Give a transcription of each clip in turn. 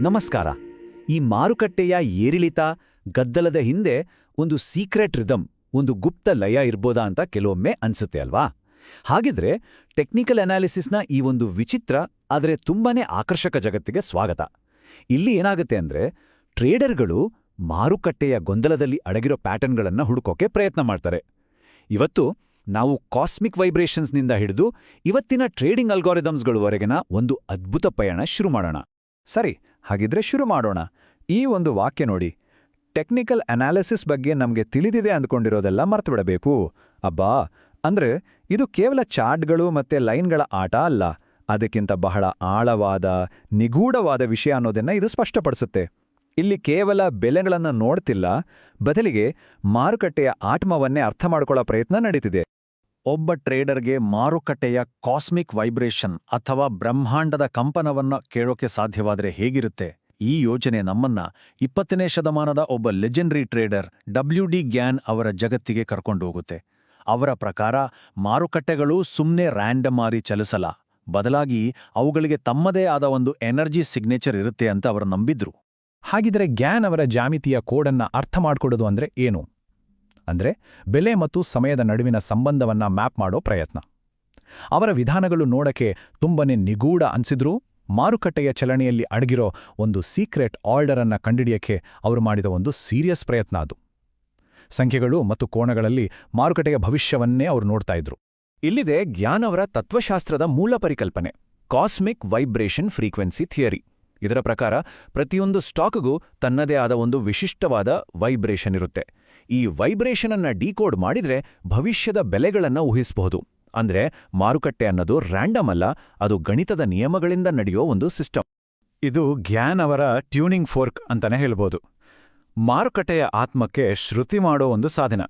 ನಮಸ್ಕಾರ. ಈ ಮಾರುಕಟ್ಟೆಯ ಏರಿಳಿತ ಗದ್ದಲದ ಹಿಂದೆ ಒಂದು ಸೀಕ್ರೆಟ್ ರಿದಮ್, ಒಂದು ಗುಪ್ತ ಲಯ ಇರ್ಬೋದಾ ಅಂತ ಕೆಲವೊಮ್ಮೆ ಅನ್ಸುತ್ತೆ ಅಲ್ವಾ? ಹಾಗಿದ್ರೆ ಟೆಕ್ನಿಕಲ್ ಅನಾಲಿಸಿಸ್ನ ಈ ಒಂದು ವಿಚಿತ್ರ ಆದರೆ ತುಂಬಾನೇ ಆಕರ್ಷಕ ಜಗತ್ತಿಗೆ ಸ್ವಾಗತ. ಇಲ್ಲಿ ಏನಾಗುತ್ತೆ ಅಂದ್ರೆ, ಟ್ರೇಡರ್ಗಳು ಮಾರುಕಟ್ಟೆಯ ಗೊಂದಲದಲ್ಲಿ ಅಡಗಿರೋ ಪ್ಯಾಟರ್ನ್ಗಳನ್ನ ಹುಡುಕೋಕೆ ಪ್ರಯತ್ನ ಮಾಡ್ತಾರೆ. ಇವತ್ತು ನಾವು ಕಾಸ್ಮಿಕ್ ವೈಬ್ರೇಷನ್ಸ್ನಿಂದ ಹಿಡಿದು ಇವತ್ತಿನ ಟ್ರೇಡಿಂಗ್ ಅಲ್ಗಾರಿದಮ್ಸ್ಗಳವರೆಗಿನ ಒಂದು ಅದ್ಭುತ ಪಯಣ ಶುರು ಮಾಡೋಣ. ಸರಿ, ಹಾಗಿದ್ರೆ ಶುರು ಮಾಡೋಣ. ಈ ಒಂದು ವಾಕ್ಯ ನೋಡಿ, ಟೆಕ್ನಿಕಲ್ ಅನಾಲಿಸಿಸ್ ಬಗ್ಗೆ ನಮಗೆ ತಿಳಿದಿದೆ ಅಂದ್ಕೊಂಡಿರೋದೆಲ್ಲ ಮರ್ತುಬಿಡಬೇಕು. ಅಬ್ಬಾ, ಅಂದ್ರೆ ಇದು ಕೇವಲ ಚಾರ್ಟ್ಗಳು ಮತ್ತೆ ಲೈನ್ಗಳ ಆಟ ಅಲ್ಲ, ಅದಕ್ಕಿಂತ ಬಹಳ ಆಳವಾದ, ನಿಗೂಢವಾದ ವಿಷಯ ಅನ್ನೋದನ್ನ ಇದು ಸ್ಪಷ್ಟಪಡಿಸುತ್ತೆ. ಇಲ್ಲಿ ಕೇವಲ ಬೆಲೆಗಳನ್ನು ನೋಡ್ತಿಲ್ಲ, ಬದಲಿಗೆ ಮಾರುಕಟ್ಟೆಯ ಆತ್ಮವನ್ನೇ ಅರ್ಥ ಮಾಡ್ಕೊಳ್ಳೋ ಪ್ರಯತ್ನ ನಡೀತಿದೆ. ಒಬ್ಬ ಟ್ರೇಡರ್ಗೆ ಮಾರುಕಟ್ಟೆಯ ಕಾಸ್ಮಿಕ್ ವೈಬ್ರೇಷನ್ ಅಥವಾ ಬ್ರಹ್ಮಾಂಡದ ಕಂಪನವನ್ನ ಕೇಳೋಕೆ ಸಾಧ್ಯವಾದರೆ ಹೇಗಿರುತ್ತೆ? ಈ ಯೋಚನೆ ನಮ್ಮನ್ನ 20ನೇ ಶತಮಾನದ ಒಬ್ಬ ಲೆಜೆಂಡರಿ ಟ್ರೇಡರ್ WD ಗ್ಯಾನ್ ಅವರ ಜಗತ್ತಿಗೆ ಕರ್ಕೊಂಡು ಹೋಗುತ್ತೆ. ಅವರ ಪ್ರಕಾರ ಮಾರುಕಟ್ಟೆಗಳು ಸುಮ್ಮನೆ ರ್ಯಾಂಡಮ್ ಆಗಿ ಚಲಿಸಲ್ಲ, ಬದಲಾಗಿ ಅವುಗಳಿಗೆ ತಮ್ಮದೇ ಆದ ಒಂದು ಎನರ್ಜಿ ಸಿಗ್ನೇಚರ್ ಇರುತ್ತೆ ಅಂತ ಅವರು ನಂಬಿದ್ರು. ಹಾಗಿದ್ರೆ ಗ್ಯಾನ್ ಅವರ ಜಾಮಿತಿಯ ಕೋಡನ್ನ ಅರ್ಥ ಮಾಡ್ಕೊಡೋದು ಅಂದ್ರೆ ಏನು? ಅಂದ್ರೆ ಬೆಲೆ ಮತ್ತು ಸಮಯದ ನಡುವಿನ ಸಂಬಂಧವನ್ನ ಮ್ಯಾಪ್ ಮಾಡೋ ಪ್ರಯತ್ನ. ಅವರ ವಿಧಾನಗಳು ನೋಡಕ್ಕೆ ತುಂಬನೇ ನಿಗೂಢ ಅನ್ಸಿದ್ರೂ, ಮಾರುಕಟ್ಟೆಯ ಚಲನೆಯಲ್ಲಿ ಅಡಗಿರೋ ಒಂದು ಸೀಕ್ರೆಟ್ ಆರ್ಡರ್ ಅನ್ನ ಕಂಡಿಡಿಯಕ್ಕೆ ಅವರು ಮಾಡಿದ ಒಂದು ಸೀರಿಯಸ್ ಪ್ರಯತ್ನ ಅದು. ಸಂಖ್ಯೆಗಳು ಮತ್ತು ಕೋಣಗಳಲ್ಲಿ ಮಾರುಕಟ್ಟೆಯ ಭವಿಷ್ಯವನ್ನೇ ಅವರು ನೋಡ್ತಾ ಇದ್ರು. ಇಲ್ಲಿದೆ ಗ್ಯಾನ್ ಅವರ ತತ್ವಶಾಸ್ತ್ರದ ಮೂಲ ಪರಿಕಲ್ಪನೆ, ಕಾಸ್ಮಿಕ್ ವೈಬ್ರೇಷನ್ ಫ್ರೀಕ್ವೆನ್ಸಿ ಥಿಯರಿ. ಇದರ ಪ್ರಕಾರ ಪ್ರತಿಯೊಂದು ಸ್ಟಾಕ್ಗೂ ತನ್ನದೇ ಆದ ಒಂದು ವಿಶಿಷ್ಟವಾದ ವೈಬ್ರೇಷನ್ ಇರುತ್ತೆ. ಈ ವೈಬ್ರೇಷನ್ ಅನ್ನ ಡಿಕೋಡ್ ಮಾಡಿದ್ರೆ ಭವಿಷ್ಯದ ಬೆಲೆಗಳನ್ನ ಊಹಿಸಬಹುದು. ಅಂದ್ರೆ ಮಾರುಕಟ್ಟೆ ಅನ್ನೋದು ರ್ಯಾಂಡಮ್ ಅಲ್ಲ, ಅದು ಗಣಿತದ ನಿಯಮಗಳಿಂದ ನಡೆಯೋ ಒಂದು ಸಿಸ್ಟಮ್. ಇದು ಗ್ಯಾನ್ ಅವರ ಟ್ಯೂನಿಂಗ್ ಫೋರ್ಕ್ ಅಂತಾನೆ ಹೇಳ್ಬೋದು. ಮಾರುಕಟ್ಟೆಯ ಆತ್ಮಕ್ಕೆ ಶ್ರುತಿ ಮಾಡೋ ಒಂದು ಸಾಧನ.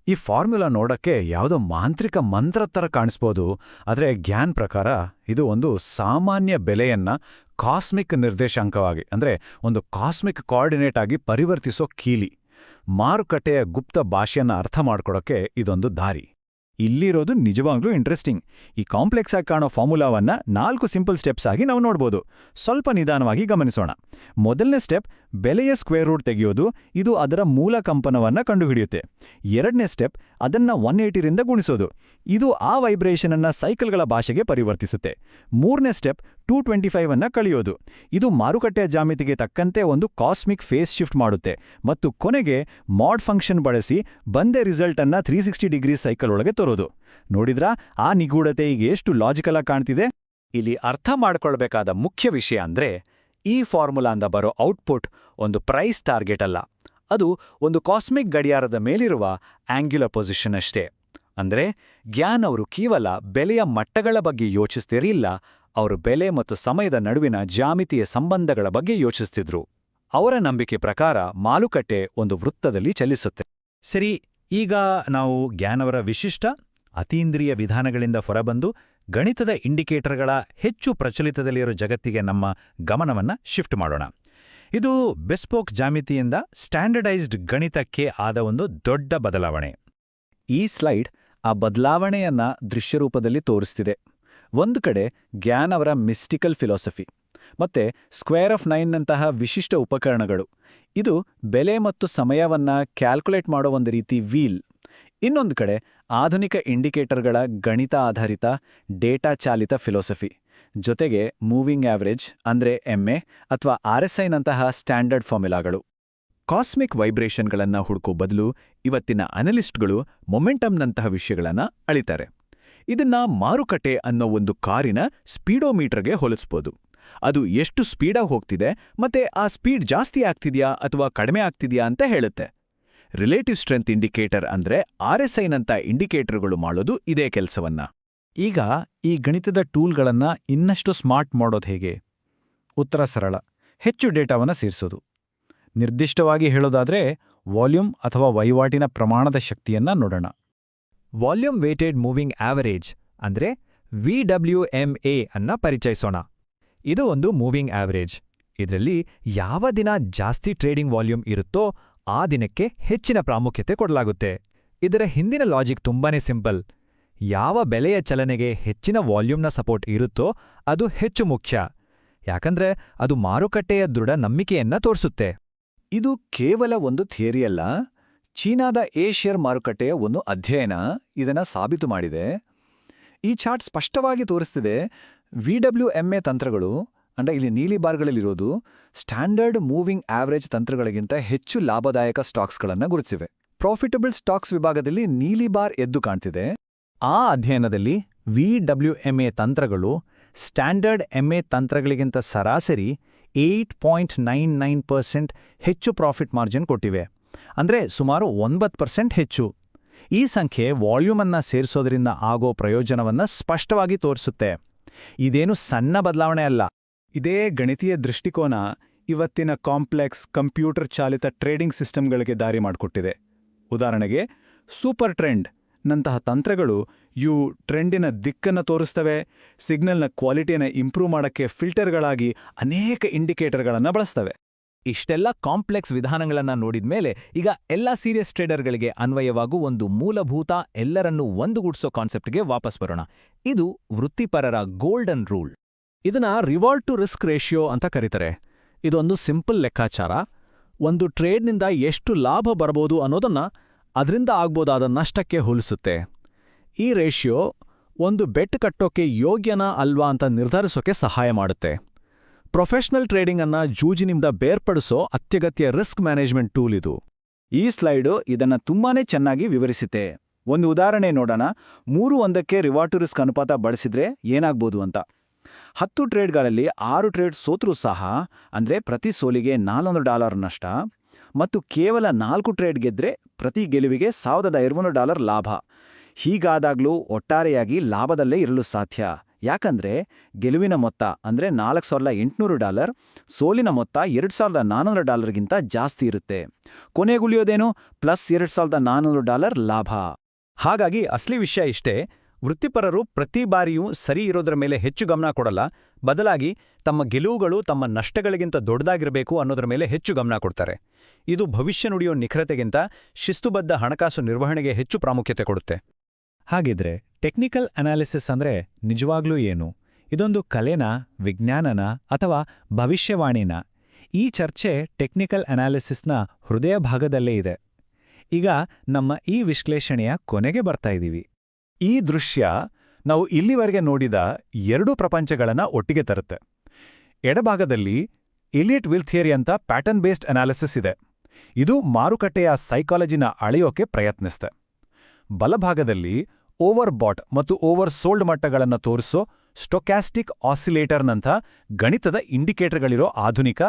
ಈ ಫಾರ್ಮುಲಾ ನೋಡಕ್ಕೆ ಯಾವುದೋ ಮಾಂತ್ರಿಕ ಮಂತ್ರ ಥರ ಕಾಣಿಸ್ಬೋದು, ಆದರೆ ಗ್ಯಾನ್ ಪ್ರಕಾರ ಇದು ಒಂದು ಸಾಮಾನ್ಯ ಬೆಲೆಯನ್ನ ಕಾಸ್ಮಿಕ್ ನಿರ್ದೇಶಾಂಕವಾಗಿ, ಅಂದ್ರೆ ಒಂದು ಕಾಸ್ಮಿಕ್ ಕೋಆರ್ಡಿನೇಟ್ ಆಗಿ ಪರಿವರ್ತಿಸೋ ಕೀಲಿ. ಮಾರುಕಟ್ಟೆಯ ಗುಪ್ತ ಭಾಷೆಯನ್ನ ಅರ್ಥ ಮಾಡ್ಕೊಡೋಕೆ ಇದೊಂದು ದಾರಿ. ಇಲ್ಲಿರೋದು ನಿಜವಾಗ್ಲೂ ಇಂಟ್ರೆಸ್ಟಿಂಗ್. ಈ ಕಾಂಪ್ಲೆಕ್ಸ್ ಆಗಿ ಕಾಣೋ ಫಾರ್ಮುಲಾವನ್ನ 4 ಸಿಂಪಲ್ ಸ್ಟೆಪ್ಸ್ ಆಗಿ ನಾವು ನೋಡ್ಬೋದು. ಸ್ವಲ್ಪ ನಿಧಾನವಾಗಿ ಗಮನಿಸೋಣ. ಮೊದಲನೇ ಸ್ಟೆಪ್ ಬೆಲೆಯ ಸ್ಕ್ವೇರ್ ರೂಟ್ ತೆಗೆಯೋದು. ಇದು ಅದರ ಮೂಲ ಕಂಪನವನ್ನ ಕಂಡುಹಿಡಿಯುತ್ತೆ. ಎರಡನೇ ಸ್ಟೆಪ್ ಅದನ್ನ 180ರಿಂದ ಗುಣಿಸೋದು. ಇದು ಆ ವೈಬ್ರೇಷನ್ ಅನ್ನ ಸೈಕಲ್ಗಳ ಭಾಷೆಗೆ ಪರಿವರ್ತಿಸುತ್ತೆ. ಮೂರನೇ ಸ್ಟೆಪ್ 225 ಅನ್ನ ಕಳೆಯೋದು. ಇದು ಮಾರುಕಟ್ಟೆಯ ಜಾಮಿತಿಗೆ ತಕ್ಕಂತೆ ಒಂದು ಕಾಸ್ಮಿಕ್ ಫೇಸ್ ಶಿಫ್ಟ್ ಮಾಡುತ್ತೆ. ಮತ್ತು ಕೊನೆಗೆ ಮಾಡ್ ಫಂಕ್ಷನ್ ಬಳಸಿ ಬಂದೇ ರಿಸಲ್ಟ್ ಅನ್ನ 360 ಡಿಗ್ರಿ ಸೈಕಲ್ ಒಳಗೆ ತರೋದು. ನೋಡಿದ್ರಾ ಆ ನಿಗೂಢತೆ ಈಗ ಎಷ್ಟು ಲಾಜಿಕಲ್ ಆಗಿ ಕಾಣ್ತಿದೆ? ಇಲ್ಲಿ ಅರ್ಥ ಮಾಡ್ಕೊಳ್ಬೇಕಾದ ಮುಖ್ಯ ವಿಷಯ ಅಂದ್ರೆ, ಈ ಫಾರ್ಮುಲಾಂದ ಬರೋ ಔಟ್ಪುಟ್ ಒಂದು ಪ್ರೈಸ್ ಟಾರ್ಗೆಟ್ ಅಲ್ಲ, ಅದು ಒಂದು ಕಾಸ್ಮಿಕ್ ಗಡಿಯಾರದ ಮೇಲಿರುವ ಆಂಗ್ಯುಲರ್ ಪೊಸಿಷನ್ ಅಷ್ಟೇ. ಅಂದ್ರೆ ಗ್ಯಾನ್ ಅವರು ಕೇವಲ ಬೆಲೆಯ ಮಟ್ಟಗಳ ಬಗ್ಗೆ ಯೋಚಿಸ್ತಿರಲಿಲ್ಲ, ಅವರು ಬೆಲೆ ಮತ್ತು ಸಮಯದ ನಡುವಿನ ಜಾಮಿತಿಯ ಸಂಬಂಧಗಳ ಬಗ್ಗೆ ಯೋಚಿಸ್ತಿದ್ರು. ಅವರ ನಂಬಿಕೆ ಪ್ರಕಾರ ಮಾರುಕಟ್ಟೆ ಒಂದು ವೃತ್ತದಲ್ಲಿ ಚಲಿಸುತ್ತೆ. ಸರಿ, ಈಗ ನಾವು ಗ್ಯಾನ್ ಅವರ ವಿಶಿಷ್ಟ ಅತೀಂದ್ರಿಯ ವಿಧಾನಗಳಿಂದ ಹೊರಬಂದು ಗಣಿತದ ಇಂಡಿಕೇಟರ್ಗಳ ಹೆಚ್ಚು ಪ್ರಚಲಿತದಲ್ಲಿರೋ ಜಗತ್ತಿಗೆ ನಮ್ಮ ಗಮನವನ್ನ ಶಿಫ್ಟ್ ಮಾಡೋಣ. ಇದು ಬೆಸ್ಪೋಕ್ ಜಾಮಿತಿಯಿಂದ ಸ್ಟ್ಯಾಂಡರ್ಡೈಸ್ಡ್ ಗಣಿತಕ್ಕೆ ಆದ ಒಂದು ದೊಡ್ಡ ಬದಲಾವಣೆ. ಈ ಸ್ಲೈಡ್ ಆ ಬದಲಾವಣೆಯನ್ನ ದೃಶ್ಯರೂಪದಲ್ಲಿ ತೋರಿಸ್ತಿದೆ. ಒಂದು ಕಡೆ ಗ್ಯಾನ್ ಅವರ ಮಿಸ್ಟಿಕಲ್ ಫಿಲಾಸಫಿ, ಮತ್ತೆ ಸ್ಕ್ವೇರ್ ಆಫ್ 9ನಂತಹ ವಿಶಿಷ್ಟ ಉಪಕರಣಗಳು. ಇದು ಬೆಲೆ ಮತ್ತು ಸಮಯವನ್ನ ಕ್ಯಾಲ್ಕುಲೇಟ್ ಮಾಡೋ ಒಂದು ರೀತಿ ವೀಲ್. ಇನ್ನೊಂದು ಕಡೆ ಆಧುನಿಕ ಇಂಡಿಕೇಟರ್ಗಳ ಗಣಿತ ಆಧಾರಿತ ಡೇಟಾ ಚಾಲಿತ ಫಿಲಾಸಫಿ, ಜೊತೆಗೆ ಮೂವಿಂಗ್ ಆವರೇಜ್ ಅಂದ್ರೆ MA ಅಥವಾ RSIನಂತಹ ಸ್ಟ್ಯಾಂಡರ್ಡ್ ಫಾರ್ಮುಲಾಗಳು. ಕಾಸ್ಮಿಕ್ ವೈಬ್ರೇಷನ್ಗಳನ್ನ ಹುಡುಕೋ ಬದಲು ಇವತ್ತಿನ ಅನಲಿಸ್ಟ್ಗಳು ಮೊಮೆಂಟಮ್ನಂತಹ ವಿಷಯಗಳನ್ನ ಅಳಿತಾರೆ. ಇದನ್ನ ಮಾರುಕಟ್ಟೆ ಅನ್ನೋ ಒಂದು ಕಾರಿನ ಸ್ಪೀಡೋಮೀಟರ್ಗೆ ಹೋಲಿಸ್ಬೋದು. ಅದು ಎಷ್ಟು ಸ್ಪೀಡಾಗಿ ಹೋಗ್ತಿದೆ ಮತ್ತೆ ಆ ಸ್ಪೀಡ್ ಜಾಸ್ತಿ ಆಗ್ತಿದ್ಯಾ ಅಥವಾ ಕಡಿಮೆ ಆಗ್ತಿದ್ಯಾ ಅಂತ ಹೇಳುತ್ತೆ. ರಿಲೇಟಿವ್ ಸ್ಟ್ರೆಂತ್ ಇಂಡಿಕೇಟರ್ ಅಂದ್ರೆ RSIನಂಥ ಇಂಡಿಕೇಟರ್ಗಳು ಮಾಡೋದು ಇದೇ ಕೆಲಸವನ್ನ. ಈಗ ಈ ಗಣಿತದ ಟೂಲ್ಗಳನ್ನ ಇನ್ನಷ್ಟು ಸ್ಮಾರ್ಟ್ ಮಾಡೋದು ಹೇಗೆ? ಉತ್ತರ ಸರಳ, ಹೆಚ್ಚು ಡೇಟಾವನ್ನ ಸೇರಿಸೋದು. ನಿರ್ದಿಷ್ಟವಾಗಿ ಹೇಳೋದಾದ್ರೆ ವಾಲ್ಯೂಮ್ ಅಥವಾ ವಹಿವಾಟಿನ ಪ್ರಮಾಣದ ಶಕ್ತಿಯನ್ನ ನೋಡೋಣ. ವಾಲ್ಯೂಮ್ ವೇಟೆಡ್ ಮೂವಿಂಗ್ ಆವರೇಜ್ ಅಂದ್ರೆ VWMA ಅನ್ನ ಪರಿಚಯಿಸೋಣ. ಇದು ಒಂದು ಮೂವಿಂಗ್ ಆವರೇಜ್. ಇದರಲ್ಲಿ ಯಾವ ದಿನ ಜಾಸ್ತಿ ಟ್ರೇಡಿಂಗ್ ವಾಲ್ಯೂಮ್ ಇರುತ್ತೋ ಆ ದಿನಕ್ಕೆ ಹೆಚ್ಚಿನ ಪ್ರಾಮುಖ್ಯತೆ ಕೊಡಲಾಗುತ್ತೆ. ಇದರ ಹಿಂದಿನ ಲಾಜಿಕ್ ತುಂಬಾನೇ ಸಿಂಪಲ್. ಯಾವ ಬೆಲೆಯ ಚಲನೆಗೆ ಹೆಚ್ಚಿನ ವಾಲ್ಯೂಮ್ನ ಸಪೋರ್ಟ್ ಇರುತ್ತೋ ಅದು ಹೆಚ್ಚು ಮುಖ್ಯ, ಯಾಕಂದ್ರೆ ಅದು ಮಾರುಕಟ್ಟೆಯ ದೃಢ ನಂಬಿಕೆಯನ್ನ ತೋರಿಸುತ್ತೆ. ಇದು ಕೇವಲ ಒಂದು ಥಿಯರಿಯಲ್ಲ, ಚೀನಾದ ಎ ಶೇರ್ ಮಾರುಕಟ್ಟೆಯ ಒಂದು ಅಧ್ಯಯನ ಇದನ್ನ ಸಾಬೀತು ಮಾಡಿದೆ. ಈ ಚಾರ್ಟ್ ಸ್ಪಷ್ಟವಾಗಿ ತೋರಿಸ್ತಿದೆ WMA ತಂತ್ರಗಳು ಅಂದ್ರೆ ಇಲ್ಲಿ ನೀಲಿ ಬಾರ್ಗಳಲ್ಲಿರೋದು ಸ್ಟ್ಯಾಂಡರ್ಡ್ ಮೂವಿಂಗ್ ಆವರೇಜ್ ತಂತ್ರಗಳಿಗಿಂತ ಹೆಚ್ಚು ಲಾಭದಾಯಕ ಸ್ಟಾಕ್ಸ್ಗಳನ್ನು ಗುರುತಿಸಿವೆ. ಪ್ರಾಫಿಟಬಲ್ ಸ್ಟಾಕ್ಸ್ ವಿಭಾಗದಲ್ಲಿ ನೀಲಿ ಬಾರ್ ಎದ್ದು ಕಾಣ್ತಿದೆ. ಆ ಅಧ್ಯಯನದಲ್ಲಿ WMA ತಂತ್ರಗಳು ಸ್ಟ್ಯಾಂಡರ್ಡ್ MA ತಂತ್ರಗಳಿಗಿಂತ ಸರಾಸರಿ 8.99% ಹೆಚ್ಚು ಪ್ರಾಫಿಟ್ ಮಾರ್ಜಿನ್ ಕೊಟ್ಟಿವೆ, ಅಂದ್ರೆ ಸುಮಾರು 9% ಹೆಚ್ಚು. ಈ ಸಂಖ್ಯೆ ವಾಲ್ಯೂಮನ್ನ ಸೇರಿಸೋದ್ರಿಂದ ಆಗೋ ಪ್ರಯೋಜನವನ್ನ ಸ್ಪಷ್ಟವಾಗಿ ತೋರಿಸುತ್ತೆ. ಇದೇನು ಸಣ್ಣ ಬದಲಾವಣೆ ಅಲ್ಲ. ಇದೇ ಗಣಿತೀಯ ದೃಷ್ಟಿಕೋನ ಇವತ್ತಿನ ಕಾಂಪ್ಲೆಕ್ಸ್ ಕಂಪ್ಯೂಟರ್ ಚಾಲಿತ ಟ್ರೇಡಿಂಗ್ ಸಿಸ್ಟಮ್ಗಳಿಗೆ ದಾರಿ ಮಾಡಿಕೊಟ್ಟಿದೆ. ಉದಾಹರಣೆಗೆ ಸೂಪರ್ ಟ್ರೆಂಡ್ ನಂತಹ ತಂತ್ರಗಳು ಇವು ಟ್ರೆಂಡಿನ ದಿಕ್ಕನ್ನು ತೋರಿಸ್ತವೆ, ಸಿಗ್ನಲ್ನ ಕ್ವಾಲಿಟಿಯನ್ನು ಇಂಪ್ರೂವ್ ಮಾಡೋಕ್ಕೆ ಫಿಲ್ಟರ್ಗಳಾಗಿ ಅನೇಕ ಇಂಡಿಕೇಟರ್ಗಳನ್ನು ಬಳಸ್ತವೆ. ಇಷ್ಟೆಲ್ಲ ಕಾಂಪ್ಲೆಕ್ಸ್ ವಿಧಾನಗಳನ್ನ ನೋಡಿದ್ಮೇಲೆ ಈಗ ಎಲ್ಲ ಸೀರಿಯಸ್ ಟ್ರೇಡರ್ಗಳಿಗೆ ಅನ್ವಯವಾಗೂ ಒಂದು ಮೂಲಭೂತ ಎಲ್ಲರನ್ನೂ ಒಂದುಗೂಡಿಸೋ ಕಾನ್ಸೆಪ್ಟ್ಗೆ ವಾಪಸ್ ಬರೋಣ. ಇದು ವೃತ್ತಿಪರರ ಗೋಲ್ಡನ್ ರೂಲ್. ಇದನ್ನ ರಿವಾರ್ಡ್ ಟು ರಿಸ್ಕ್ ರೇಷಿಯೋ ಅಂತ ಕರೀತಾರೆ. ಇದೊಂದು ಸಿಂಪಲ್ ಲೆಕ್ಕಾಚಾರ. ಒಂದು ಟ್ರೇಡ್ನಿಂದ ಎಷ್ಟು ಲಾಭ ಬರಬಹುದು ಅನ್ನೋದನ್ನ ಅದರಿಂದ ಆಗ್ಬೋದಾದ ನಷ್ಟಕ್ಕೆ ಹೋಲಿಸುತ್ತೆ. ಈ ರೇಷಿಯೋ ಒಂದು ಬೆಟ್ ಕಟ್ಟೋಕೆ ಯೋಗ್ಯನಾ ಅಲ್ವಾ ಅಂತ ನಿರ್ಧರಿಸೋಕೆ ಸಹಾಯ ಮಾಡುತ್ತೆ. ಪ್ರೊಫೆಷನಲ್ ಟ್ರೇಡಿಂಗ್ ಅನ್ನ ಜೂಜಿನಿಂದ ಬೇರ್ಪಡಿಸೋ ಅತ್ಯಗತ್ಯ ರಿಸ್ಕ್ ಮ್ಯಾನೇಜ್ಮೆಂಟ್ ಟೂಲ್ ಇದು. ಈ ಸ್ಲೈಡು ಇದನ್ನ ತುಂಬಾನೇ ಚೆನ್ನಾಗಿ ವಿವರಿಸುತ್ತೆ. ಒಂದು ಉದಾಹರಣೆ ನೋಡೋಣ. 3:1ಕ್ಕೆ ರಿವಾರ್ಡ್ ಟು ರಿಸ್ಕ್ ಅನುಪಾತ ಬಳಸಿದ್ರೆ ಏನಾಗ್ಬೋದು ಅಂತ. 10 ಟ್ರೇಡ್ಗಳಲ್ಲಿ 6 ಟ್ರೇಡ್ ಸೋತ್ರೂ ಸಹ, ಅಂದ್ರೆ ಪ್ರತಿ ಸೋಲಿಗೆ $400 ನಷ್ಟ, ಮತ್ತು ಕೇವಲ 4 ಟ್ರೇಡ್ ಗೆದ್ರೆ ಪ್ರತಿ ಗೆಲುವಿಗೆ $1,200 ಲಾಭ. ಹೀಗಾದಾಗ್ಲೂ ಒಟ್ಟಾರೆಯಾಗಿ ಲಾಭದಲ್ಲೇ ಇರಲು ಸಾಧ್ಯ. ಯಾಕಂದ್ರೆ ಗೆಲುವಿನ ಮೊತ್ತ ಅಂದ್ರೆ $4,800, ಸೋಲಿನ ಮೊತ್ತ $2,400ಗಿಂತ ಜಾಸ್ತಿ ಇರುತ್ತೆ. ಕೊನೆಗುಳಿಯೋದೇನು ಪ್ಲಸ್ $2,400 ಲಾಭ. ಹಾಗಾಗಿ ಅಸಲಿ ವಿಷಯ ಇಷ್ಟೇ, ವೃತ್ತಿಪರರು ಪ್ರತಿ ಬಾರಿಯೂ ಸರಿ ಇರೋದ್ರ ಮೇಲೆ ಹೆಚ್ಚು ಗಮನ ಕೊಡಲ್ಲ, ಬದಲಾಗಿ ತಮ್ಮ ಗೆಲುವುಗಳು ತಮ್ಮ ನಷ್ಟಗಳಿಗಿಂತ ದೊಡ್ಡದಾಗಿರಬೇಕು ಅನ್ನೋದ್ರ ಮೇಲೆ ಹೆಚ್ಚು ಗಮನ ಕೊಡ್ತಾರೆ. ಇದು ಭವಿಷ್ಯ ನುಡಿಯೋ ನಿಖರತೆಗಿಂತ ಶಿಸ್ತುಬದ್ಧ ಹಣಕಾಸು ನಿರ್ವಹಣೆಗೆ ಹೆಚ್ಚು ಪ್ರಾಮುಖ್ಯತೆ ಕೊಡುತ್ತೆ. ಹಾಗಿದ್ರೆ ಟೆಕ್ನಿಕಲ್ ಅನಾಲಿಸಿಸ್ ಅಂದ್ರೆ ನಿಜವಾಗ್ಲೂ ಏನು? ಇದೊಂದು ಕಲೆನಾ, ವಿಜ್ಞಾನನ ಅಥವಾ ಭವಿಷ್ಯವಾಣಿನ? ಈ ಚರ್ಚೆ ಟೆಕ್ನಿಕಲ್ ಅನಾಲಿಸಿಸ್ನ ಹೃದಯ ಭಾಗದಲ್ಲೇ ಇದೆ. ಈಗ ನಮ್ಮ ಈ ವಿಶ್ಲೇಷಣೆಯ ಕೊನೆಗೆ ಬರ್ತಾ ಇದ್ದೀವಿ. ಈ ದೃಶ್ಯ ನಾವು ಇಲ್ಲಿವರೆಗೆ ನೋಡಿದ 2 ಪ್ರಪಂಚಗಳನ್ನ ಒಟ್ಟಿಗೆ ತರುತ್ತೆ. ಎಡಭಾಗದಲ್ಲಿ ಎಲಿಯಟ್ ವಿಲ್ ಥಿಯರಿ ಅಂತ ಪ್ಯಾಟರ್ನ್ ಬೇಸ್ಡ್ ಅನಾಲಿಸಿಸ್ ಇದೆ. ಇದು ಮಾರುಕಟ್ಟೆಯ ಸೈಕಾಲಜಿನ ಅಳೆಯೋಕೆ ಪ್ರಯತ್ನಿಸುತ್ತೆ. ಬಲಭಾಗದಲ್ಲಿ ಓವರ್ ಬಾಟ್ ಮತ್ತು ಓವರ್ ಸೋಲ್ಡ್ ಮಟ್ಟಗಳನ್ನು ತೋರಿಸೋ ಸ್ಟೊಕ್ಯಾಸ್ಟಿಕ್ ಆಸಿಲೇಟರ್ನಂಥ ಗಣಿತದ ಇಂಡಿಕೇಟರ್ಗಳಿರೋ ಆಧುನಿಕ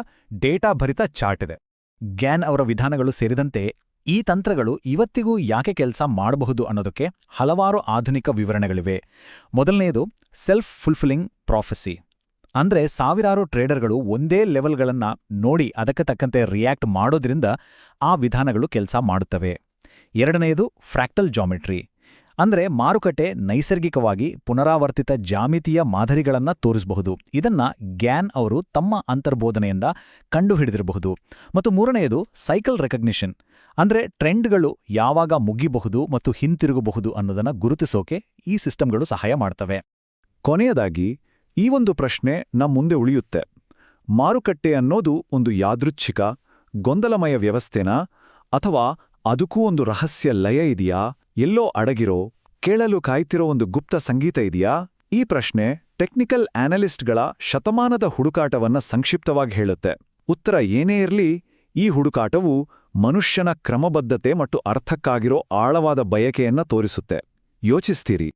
ಡೇಟಾಭರಿತ ಚಾರ್ಟ್ ಇದೆ. ಗ್ಯಾನ್ ಅವರ ವಿಧಾನಗಳು ಸೇರಿದಂತೆ ಈ ತಂತ್ರಗಳು ಇವತ್ತಿಗೂ ಯಾಕೆ ಕೆಲಸ ಮಾಡಬಹುದು ಅನ್ನೋದಕ್ಕೆ ಹಲವಾರು ಆಧುನಿಕ ವಿವರಣೆಗಳಿವೆ. ಮೊದಲನೆಯದು ಸೆಲ್ಫ್ ಫುಲ್ಫಿಲ್ಲಿಂಗ್ ಪ್ರಾಫೆಸಿ, ಅಂದ್ರೆ ಸಾವಿರಾರು ಟ್ರೇಡರ್ಗಳು ಒಂದೇ ಲೆವೆಲ್ಗಳನ್ನ ನೋಡಿ ಅದಕ್ಕೆ ತಕ್ಕಂತೆ ರಿಯಾಕ್ಟ್ ಮಾಡೋದ್ರಿಂದ ಆ ವಿಧಾನಗಳು ಕೆಲಸ ಮಾಡುತ್ತವೆ. ಎರಡನೆಯದು ಫ್ರ್ಯಾಕ್ಟಲ್ ಜಾಮೆಟ್ರಿ, ಅಂದ್ರೆ ಮಾರುಕಟ್ಟೆ ನೈಸರ್ಗಿಕವಾಗಿ ಪುನರಾವರ್ತಿತ ಜಾಮಿತೀಯ ಮಾದರಿಗಳನ್ನ ತೋರಿಸಬಹುದು. ಇದನ್ನ ಗ್ಯಾನ್ ಅವರು ತಮ್ಮ ಅಂತರ್ಬೋಧನೆಯಿಂದ ಕಂಡುಹಿಡಿದಿರಬಹುದು. ಮತ್ತು ಮೂರನೆಯದು ಸೈಕಲ್ ರೆಕಗ್ನಿಷನ್, ಅಂದ್ರೆ ಟ್ರೆಂಡ್ಗಳು ಯಾವಾಗ ಮುಗಿಬಹುದು ಮತ್ತು ಹಿಂತಿರುಗಬಹುದು ಅನ್ನೋದನ್ನ ಗುರುತಿಸೋಕೆ ಈ ಸಿಸ್ಟಮ್ಗಳು ಸಹಾಯ ಮಾಡ್ತವೆ. ಕೊನೆಯದಾಗಿ ಈ ಒಂದು ಪ್ರಶ್ನೆ ನಮ್ಮ ಮುಂದೆ ಉಳಿಯುತ್ತೆ. ಮಾರುಕಟ್ಟೆ ಅನ್ನೋದು ಒಂದು ಯಾದೃಚ್ಛಿಕ, ಗೊಂದಲಮಯ ವ್ಯವಸ್ಥೆನಾ, ಅಥವಾ ಅದಕ್ಕೂ ಒಂದು ರಹಸ್ಯ ಲಯ ಇದೆಯಾ? ಎಲ್ಲೋ ಅಡಗಿರೋ, ಕೇಳಲು ಕಾಯ್ತಿರೋ ಒಂದು ಗುಪ್ತ ಸಂಗೀತ ಇದೆಯಾ? ಈ ಪ್ರಶ್ನೆ ಟೆಕ್ನಿಕಲ್ ಅನಾಲಿಸ್ಟ್ಗಳ ಶತಮಾನದ ಹುಡುಕಾಟವನ್ನ ಸಂಕ್ಷಿಪ್ತವಾಗಿ ಹೇಳುತ್ತೆ. ಉತ್ತರ ಏನೇ ಇರಲಿ, ಈ ಹುಡುಕಾಟವು ಮನುಷ್ಯನ ಕ್ರಮಬದ್ಧತೆ ಮತ್ತು ಅರ್ಥಕ್ಕಾಗಿರೋ ಆಳವಾದ ಬಯಕೆಯನ್ನ ತೋರಿಸುತ್ತೆ. ಯೋಚಿಸ್ತೀರಿ.